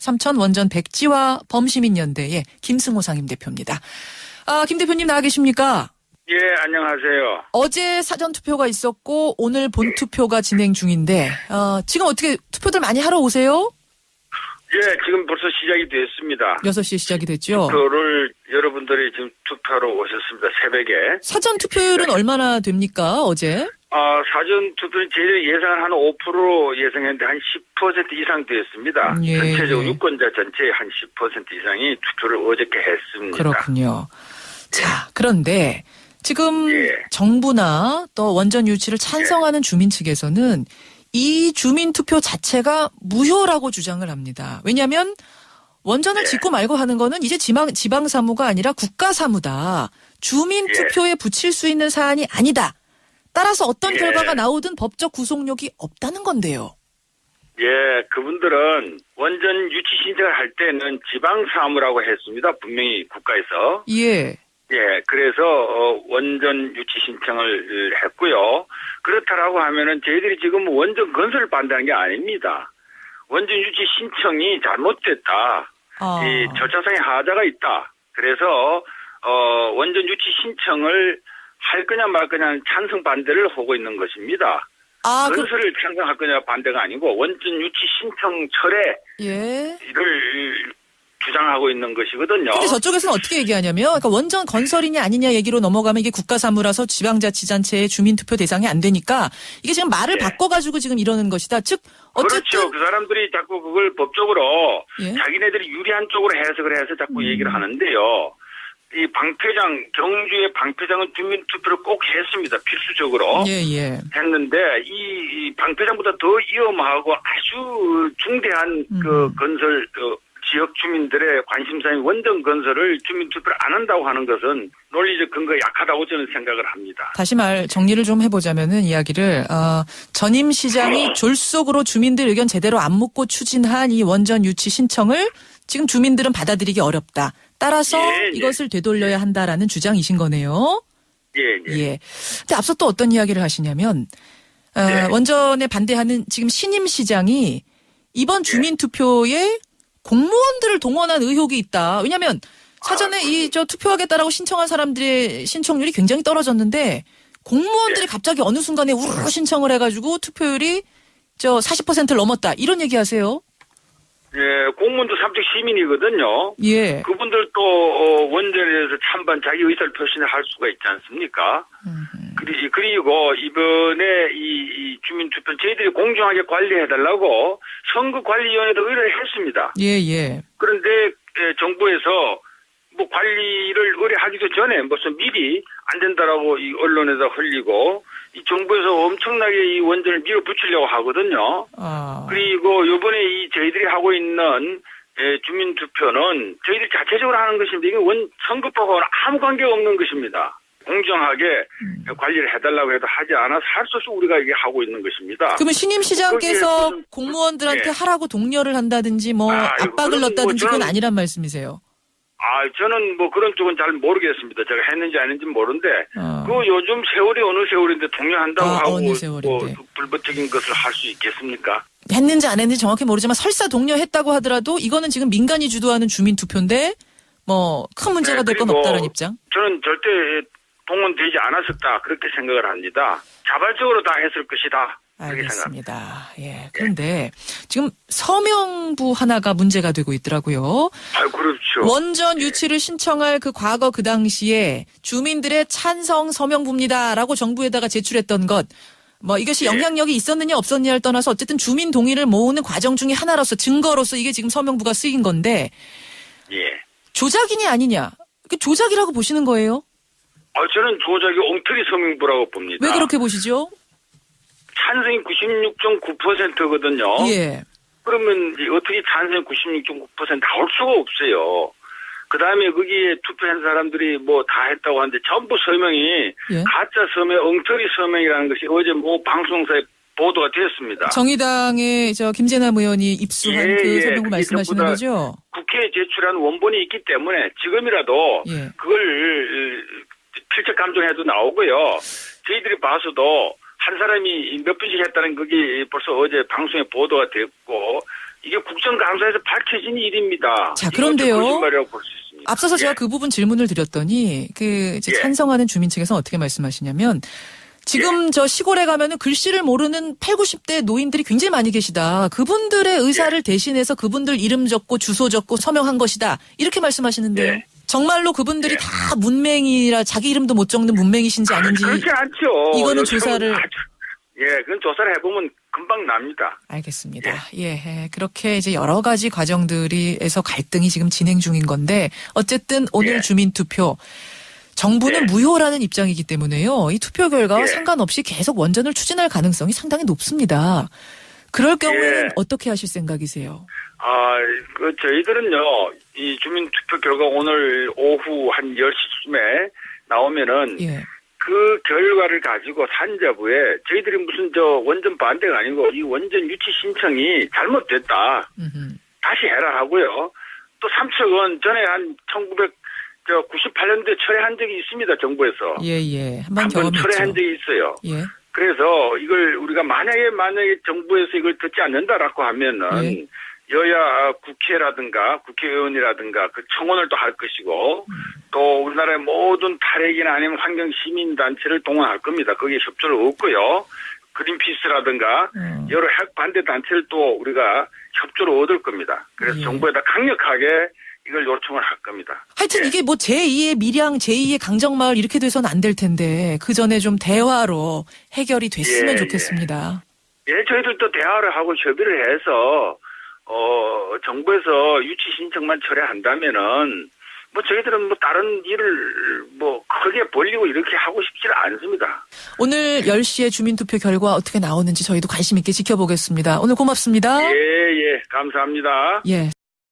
삼천 원전 백지화 범시민연대의 김승호 상임대표입니다. 김 대표님 나와 계십니까? 예, 안녕하세요. 어제 사전투표가 있었고 오늘 본투표가 진행 중인데 지금 어떻게 투표들 많이 하러 오세요? 예, 지금 벌써 시작이 됐습니다. 6시에 시작이 됐죠? 투표를 여러분들이 지금 투표하러 오셨습니다. 새벽에. 사전투표율은 얼마나 됩니까, 어제? 사전투표는 저희들이 예상을 한 5% 예상했는데 한 10% 이상 되었습니다. 예, 전체적으로 예. 유권자 전체의 한 10% 이상이 투표를 어저께 했습니다. 그렇군요. 자, 그런데 지금 정부나 또 원전 유치를 찬성하는 주민 측에서는 이 주민투표 자체가 무효라고 주장을 합니다. 왜냐하면 원전을 짓고 말고 하는 거는 이제 지방사무가 아니라 국가사무다. 주민투표에 붙일 수 있는 사안이 아니다. 따라서 어떤 결과가 나오든 법적 구속력이 없다는 건데요. 예, 그분들은 원전 유치 신청을 할 때는 지방사무라고 했습니다. 분명히 국가에서. 예. 예, 그래서 원전 유치 신청을 했고요. 그렇다라고 하면은 저희들이 지금 원전 건설을 반대하는 게 아닙니다. 원전 유치 신청이 잘못됐다. 이 절차상의 하자가 있다. 그래서 원전 유치 신청을 할 거냐 말 거냐 찬성 반대를 하고 있는 것입니다. 건설을 찬성할 거냐 반대가 아니고 원전 유치 신청철에 이를 주장하고 있는 것이거든요. 근데 저쪽에서는 어떻게 얘기하냐면, 그러니까 원전 건설이냐 아니냐 얘기로 넘어가면 이게 국가사무라서 지방자치단체의 주민투표 대상이 안 되니까 이게 지금 말을 바꿔가지고 지금 이러는 것이다. 즉 어쨌든 그렇죠. 그 사람들이 자꾸 그걸 법적으로 자기네들이 유리한 쪽으로 해석을 해서 자꾸 얘기를 하는데요. 이 방패장, 경주의 방패장은 주민투표를 꼭 했습니다. 필수적으로. 했는데 이 방패장보다 더 위험하고 아주 중대한 그 건설 지역 주민들의 관심사인 원전 건설을 주민투표를 안 한다고 하는 것은 논리적 근거가 약하다고 저는 생각을 합니다. 다시 정리를 좀 해보자면은 이야기를 전임 시장이 졸속으로 주민들 의견 제대로 안 묻고 추진한 이 원전 유치 신청을 지금 주민들은 받아들이기 어렵다. 따라서 이것을 되돌려야 한다라는 주장이신 거네요. 예. 근데 앞서 또 어떤 이야기를 하시냐면 원전에 반대하는 지금 신임 시장이 이번 주민투표에 공무원들을 동원한 의혹이 있다. 왜냐하면 사전에 투표하겠다라고 신청한 사람들의 신청률이 굉장히 떨어졌는데 공무원들이 갑자기 어느 순간에 우르르 신청을 해가지고 투표율이 40%를 넘었다. 이런 얘기하세요. 예, 공무원도 사회적 시민이거든요. 예. 그분들도 원전에 대해서 찬반 자기 의사를 표시를 할 수가 있지 않습니까? 그리고 이번에 이 주민투표 저희들이 공정하게 관리해달라고 선거관리위원회도 의뢰를 했습니다. 예. 그런데 정부에서 뭐 관리를 의뢰하기도 전에 무슨 미리 안 된다라고 이 언론에다 흘리고 이 정부에서 엄청나게 이 원전을 밀어붙이려고 하거든요. 그리고 요번에 이 저희들이 하고 있는 주민투표는 저희들 자체적으로 하는 것인데 이게 선거법하고는 아무 관계가 없는 것입니다. 공정하게 관리를 해달라고 해도 하지 않아서 할 수 없이 우리가 이게 하고 있는 것입니다. 그러면 신임 시장께서 공무원들한테 하라고 독려를 한다든지 압박을 넣었다든지 그건 아니란 말씀이세요? 저는 그런 쪽은 잘 모르겠습니다. 제가 했는지 안 했는지 모르는데, 요즘 세월이 어느 세월인데 독려한다고 하고, 어느 세월인데. 불법적인 것을 할 수 있겠습니까? 했는지 안 했는지 정확히 모르지만 설사 독려했다고 하더라도 이거는 지금 민간이 주도하는 주민투표인데, 큰 문제가 될 건 없다는 입장? 저는 절대 동원되지 않았었다. 그렇게 생각을 합니다. 자발적으로 다 했을 것이다. 알겠습니다. 예. 그런데 지금 서명부 하나가 문제가 되고 있더라고요. 그렇죠. 원전 유치를 신청할 과거 그 당시에 주민들의 찬성 서명부입니다라고 정부에다가 제출했던 것. 이것이 영향력이 있었느냐 없었느냐를 떠나서 어쨌든 주민 동의를 모으는 과정 중에 하나로서 증거로서 이게 지금 서명부가 쓰인 건데. 조작이냐 아니냐. 조작이라고 보시는 거예요? 저는 조작이 엉터리 서명부라고 봅니다. 왜 그렇게 보시죠? 찬성이 96.9%거든요. 그러면 어떻게 찬성이 96.9% 나올 수가 없어요. 그 다음에 거기에 투표한 사람들이 다 했다고 하는데 전부 서명이 가짜 서명, 엉터리 서명이라는 것이 어제 방송사에 보도가 되었습니다. 정의당의 김재남 의원이 입수한 그 서명부 말씀하시는 거죠? 국회에 제출한 원본이 있기 때문에 지금이라도 그걸 필적 감정해도 나오고요. 저희들이 봐서도 한 사람이 몇 분씩 했다는 그게 벌써 어제 방송에 보도가 됐고 이게 국정감사에서 밝혀진 일입니다. 자, 그런데요. 거짓말이라고 볼 수 있습니다. 앞서서 제가 예. 그 부분 질문을 드렸더니 이제 예. 찬성하는 주민 측에서 어떻게 말씀하시냐면 지금 저 시골에 가면은 글씨를 모르는 80, 90대 노인들이 굉장히 많이 계시다. 그분들의 의사를 대신해서 그분들 이름 적고 주소 적고 서명한 것이다. 이렇게 말씀하시는데요. 예. 정말로 그분들이 예. 다 문맹이라 자기 이름도 못 적는 문맹이신지 아닌지 그렇지 않죠. 이거는 요즘은 조사를 그건 조사를 해보면 금방 납니다. 알겠습니다. 예, 그렇게 이제 여러 가지 과정들이에서 갈등이 지금 진행 중인 건데 어쨌든 오늘 예. 주민투표 정부는 무효라는 입장이기 때문에요. 이 투표 결과와 예. 상관없이 계속 원전을 추진할 가능성이 상당히 높습니다. 그럴 경우에는 예. 어떻게 하실 생각이세요? 저희들은요, 이 주민투표 결과 오늘 오후 한 10시쯤에 나오면은 예. 그 결과를 가지고 산자부에 저희들이 무슨 원전 반대가 아니고 이 원전 유치 신청이 잘못됐다. 음흠. 다시 해라 하고요. 또 3천 원 전에 한 1998년도에 철회한 적이 있습니다. 정부에서. 예. 한번 한 번 경험했죠. 철회한 적이 있어요. 예. 그래서 이걸 우리가 만약에 정부에서 이걸 듣지 않는다라고 하면은 예. 여야 국회라든가 국회의원이라든가 그 청원을 또 할 것이고 또 우리나라의 모든 탈핵이나 아니면 환경시민단체를 동원할 겁니다. 거기에 협조를 얻고요. 그린피스라든가 여러 핵 반대 단체를 또 우리가 협조를 얻을 겁니다. 그래서 예. 정부에다 강력하게 이걸 요청을 할 겁니다. 하여튼 예. 이게 뭐 제2의 밀양, 제2의 강정마을 이렇게 돼서는 안 될 텐데 그 전에 좀 대화로 해결이 됐으면 예, 좋겠습니다. 예, 저희들도 대화를 하고 협의를 해서 정부에서 유치 신청만 철회한다면은 뭐 저희들은 뭐 다른 일을 뭐 크게 벌리고 이렇게 하고 싶지는 않습니다. 오늘 10시에 주민투표 결과 어떻게 나오는지 저희도 관심 있게 지켜보겠습니다. 오늘 고맙습니다. 예, 감사합니다. 예.